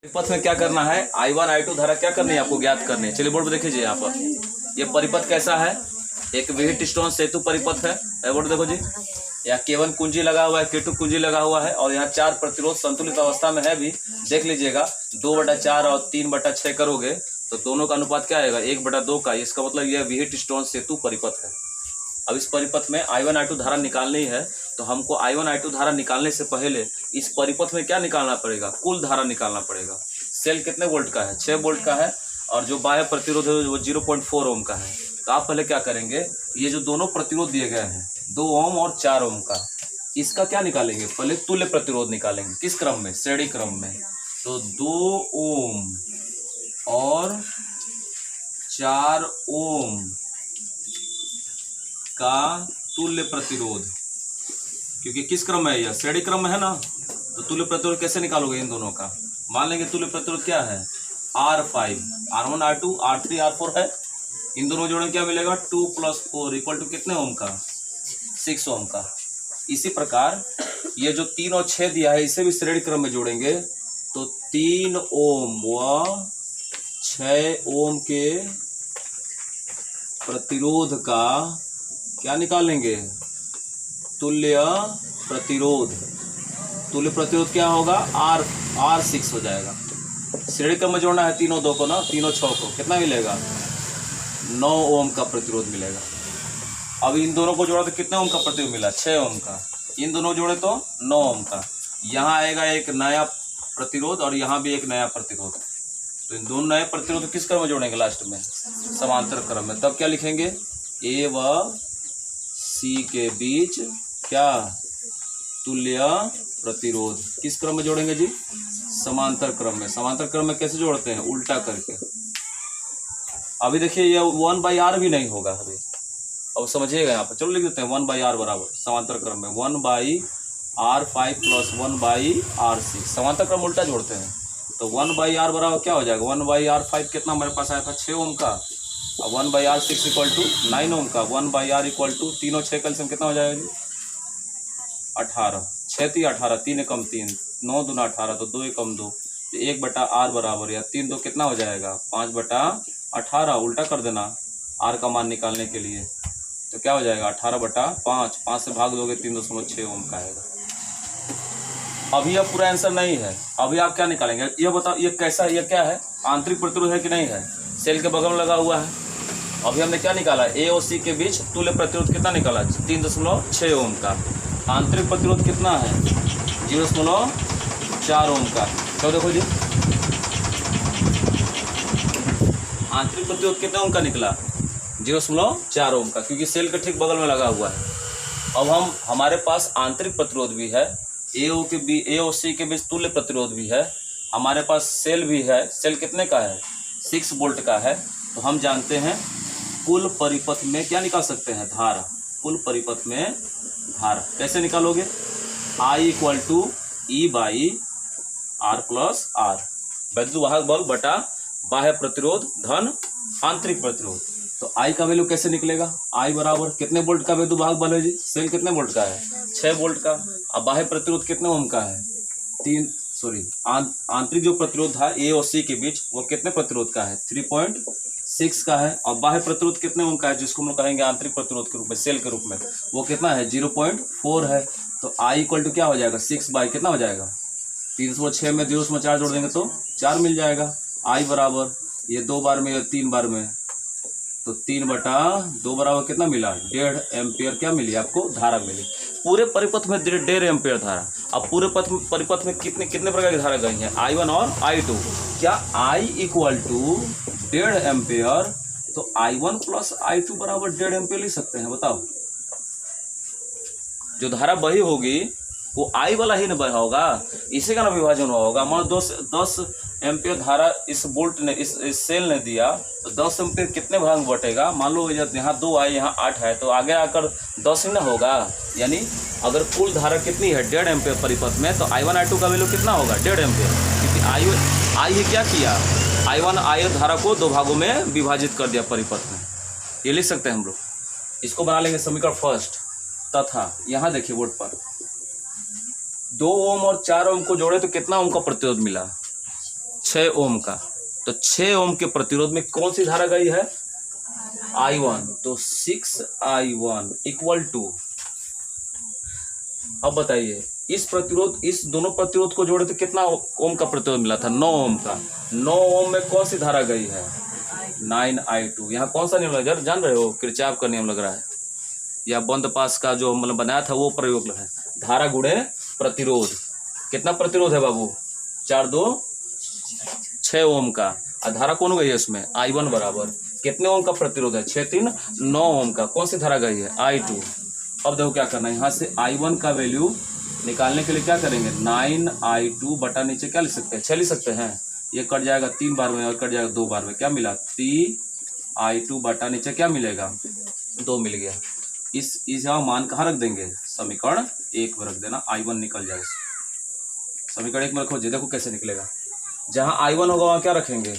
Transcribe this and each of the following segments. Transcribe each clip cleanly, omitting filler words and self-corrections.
परिपथ में क्या करना है, I1 I2 धारा क्या करनी है आपको ज्ञात करनी है। चलिए बोर्ड पर देखिए यहाँ पर ये परिपथ कैसा है, एक व्हीटस्टोन सेतु परिपथ है। बोर्ड देखो जी, यहाँ K1 कुंजी लगा हुआ है, K2 कुंजी लगा हुआ है और यहाँ 4 प्रतिरोध संतुलित अवस्था में है भी। देख लीजिएगा 2/4 और 3/6 करोगे तो दोनों का अनुपात क्या आएगा, 1/2 का। इसका मतलब यह व्हीटस्टोन सेतु परिपथ है। अब इस परिपथ में I1 I2 धारा निकालनी है तो हमको I1 I2 धारा निकालने से पहले इस परिपथ में क्या निकालना पड़ेगा, कुल धारा निकालना पड़ेगा। सेल कितने वोल्ट का है, 6 वोल्ट का है और जो बाह्य प्रतिरोध है वो 0.4 ओम का है। तो आप पहले क्या करेंगे, ये जो दोनों प्रतिरोध दिए गए हैं 2 ओम और 4 ओम का, इसका क्या निकालेंगे, पहले तुल्य प्रतिरोध निकालेंगे। किस क्रम में, श्रेणी क्रम में। तो 2 ओम और 4 ओम का तुल्य प्रतिरोध, क्योंकि किस क्रम में है, यह श्रेणी क्रम में है ना, तो तुल्य प्रतिरोध कैसे निकालोगे इन दोनों का। मान लेंगे तुल्य प्रतिरोध क्या है, R5, R1 R2 R3 R4 है। इन दोनों जोड़े क्या मिलेगा, 2 + 4 = कितने ओम का, 6 ओम का। इसी प्रकार ये जो 3 और 6 दिया है इसे भी श्रेणी क्रम में जोड़ेंगे तो 3 ओम व 6 ओम के प्रतिरोध का क्या निकालेंगे, तुल्य प्रतिरोध। तुल्य प्रतिरोध क्या होगा, R6 हो जाएगा। श्रेणी क्रम में जोड़ना है 3 और 2 को ना, 3 और 6 को, कितना मिलेगा, 9 ओम का प्रतिरोध मिलेगा। अब इन दोनों को जोड़ा तो कितने ओम का प्रतिरोध मिला, 6 ओम का। इन दोनों जोड़े तो 9 ओम का। यहाँ आएगा एक नया प्रतिरोध और यहाँ भी एक नया प्रतिरोध। तो इन दोनों नए प्रतिरोध किस क्रम में जोड़ेंगे, लास्ट में समांतर क्रम में। तब क्या लिखेंगे, ए व सी के बीच क्या, तुल्य प्रतिरोध। किस क्रम में जोड़ेंगे जी, समांतर क्रम में। समांतर क्रम में कैसे जोड़ते हैं, उल्टा करके। अभी देखिए ये 1/r भी नहीं होगा अभी, अब समझिएगा यहाँ पर। चलो लिख देते हैं 1/r बराबर समांतर क्रम में 1/r5 + 1/r6। समांतर क्रम उल्टा जोड़ते हैं तो 1/r बराबर क्या हो जाएगा, 1/r5 कितना हमारे पास आया था, 6 ओम का। अब 1/r6 = 9 ओम का। 1/r = 3 और 6 कैल्शियम कितना हो जाएगा जी, 18। 6 3 18, 3 एकम 3, 9 दूना 18, तो 2 एकम 2, तो 1/r बराबर या 3 2 कितना हो जाएगा, 5/18। उल्टा कर देना r का मान निकालने के लिए, तो क्या हो जाएगा 18/5। 5 से भाग दोगे 3.6 ओम का आएगा। अभी यह पूरा आंसर नहीं है, अभी आप क्या निकालेंगे ये बताओ। ये कैसा है, ये क्या है, आंतरिक प्रतिरोध है कि नहीं है, सेल के बगल में लगा हुआ है। अभी हमने क्या निकाला, ए और सी के बीच तुल्य प्रतिरोध कितना निकाला, 3.6 ओम का। आंतरिक प्रतिरोध कितना है, 0.4 ओम का। तो देखो जी आंतरिक प्रतिरोध कितना ओम का निकला, 0.4 ओम का, क्योंकि सेल के ठीक बगल में लगा हुआ है। अब हमारे पास आंतरिक प्रतिरोध भी है, ए और सी के बीच तुल्य प्रतिरोध भी है, हमारे पास सेल भी है। सेल कितने का है, 6 वोल्ट का है। तो हम जानते हैं कुल परिपथ में क्या निकाल सकते हैं, धारा। कुल परिपथ में धारा कैसे निकालोगे, I = E/R + R, वैद्युत वाहक बल बटा बाह्य प्रतिरोध धन आंतरिक प्रतिरोध। तो I का वैल्यू कैसे निकलेगा, I बराबर कितने वोल्ट का वैद्युत वाहक बल है जी, सेल कितने वोल्ट का है, 6 वोल्ट का। अब बाह्य प्रतिरोध कितने ओम का है, आंतरिक जो प्रतिरोध था ए और सी के बीच वो कितने प्रतिरोध का है, 3.6 का है। और बाह्य प्रतिरोध कितने ओम का है, जिसको हम लोग कहेंगे आंतरिक प्रतिरोध के रूप में, सेल के रूप में, वो कितना है, 0.4 है। तो I = क्या हो जाएगा, 6 कितना हो जाएगा, 306 में 0.4 जोड़ देंगे तो 4 मिल जाएगा। I बराबर ये 2 बार में या 3 बार में, तो 3/2 बराबर कितना मिला, 1.5 एम्पियर क्या मिली आपको, धारा मिली। पूरे परिपथ में 1.5 एम्पियर धारा। अब पूरे परिपथ में कितने प्रकार की धारा गई हैं, I1 और I2। क्या I = 1.5 एम्पियर, तो I1 + I2 = 1.5 एम्पियर लिख सकते हैं। बताओ, जो धारा बही होगी वो I वाला ही न बहा होगा, इसी का ना विभाजन हुआ होगा। मान 10 एम्पियर धारा इस बोल्ट ने इस सेल ने दिया, तो 10 एम्पियर कितने भाग में बटेगा, मान लो यहाँ 2 है यहाँ 8 है, तो आगे आकर 10 ही ना होगा। यानी अगर कुल धारा कितनी है, 1.5 एम्पियर परिपथ में, तो I1 I2 का वैल्यू कितना होगा, 1.5 एम्पियर। क्योंकि I ही क्या किया, I1 I धारा को 2 भागों में विभाजित कर दिया परिपथ में। ये लिख सकते हैं हम लोग। इसको बना लेंगे समीकरण फर्स्ट। तथा यहाँ देखिए बोर्ड पर 2 ओम और 4 ओम को जोड़े तो कितना ओम का प्रतिरोध मिला, 6 ओम का। तो 6 ओम के प्रतिरोध में कौन सी धारा गई है? I1। तो 6I1 इक्वल टू, अब बताइए इस प्रतिरोध, इस दोनों प्रतिरोध को जोड़े तो कितना ओम का प्रतिरोध मिला था? 9 ओम का। 9 ओम में कौन सी धारा गई है? 9I2। यहाँ कौन सा नियम लग जान रहे हो? किरचॉफ का नियम लग रहा है, या बंद पास का जो मतलब बनाया था वो प्रयोग है। धारा गुणे प्रतिरोध। कितना प्रतिरोध है बाबू? 4 2 6 ओम का। और धारा कौन गई है इसमें? I1 बराबर कितने ओम का प्रतिरोध है? 6 3 9 ओम का। कौन सी धारा गई है? I2। अब देखो क्या करना है, यहाँ से I1 का वैल्यू निकालने के लिए क्या करेंगे? 9I2 बटा नीचे क्या लिख सकते हैं? 6 लिख सकते हैं। ये कट जाएगा 3 बार में और कट जाएगा 2 बार में। क्या मिला? 3I2 बटा नीचे क्या मिलेगा? 2 मिल गया। इस यहाँ मान कहाँ रख देंगे? समीकरण 1 में रख देना, I1 निकल जाएगा। समीकरण 1 में रखो जी, देखो कैसे निकलेगा। जहाँ I1 होगा वहाँ क्या रखेंगे?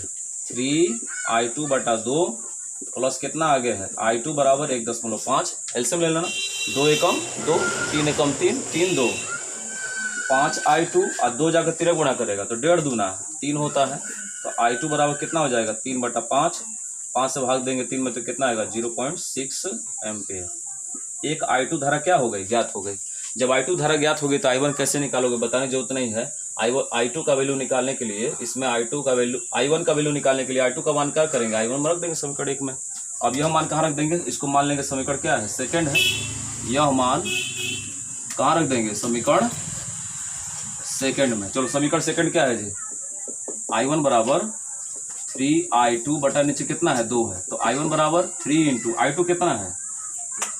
3I2 बटा 2 प्लस कितना आगे है? I2 बराबर 1.5। एलसीएम ले लेना। 2 एकम 2, 3 एकम 3, 3 2 5I2 और 2 जाकर 3 गुणा करेगा तो 1.5 दूना 3 होता है। तो I2 बराबर कितना हो जाएगा? 3 बटा 5। 5 से भाग देंगे 3 में तो कितना आएगा? 0.6 एम्पियर। एक I2 धारा क्या हो गई? ज्ञात हो गई। जब I2 धारा ज्ञात हो गई तो I1 कैसे निकालोगे? बताने की जरूरत नहीं है। I2 का वैल्यू निकालने के लिए इसमें I1 का वैल्यू निकालने के लिए I2 का मान क्या करेंगे? I1 में रख देंगे समीकरण 1 में। अब यह मान कहाँ रख देंगे? इसको मान लेंगे समीकरण क्या है? सेकंड है। यह मान कहाँ रख देंगे? समीकरण सेकंड में। चलो समीकरण सेकंड क्या है जी? I1 बराबर 3I2 बटा नीचे कितना है? 2 है। तो I1 बराबर 3 इंटू I2 कितना है?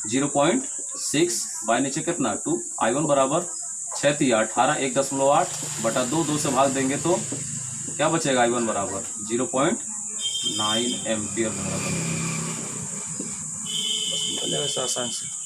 0.6 बाय नीचे कितना? 2। I1 बराबर 6 3 18 1.8 बटा 2। 2 से भाग देंगे तो क्या बचेगा? I1 बराबर 0.9 एम्पियर बराबर। बस निकल जाएगा आसान से।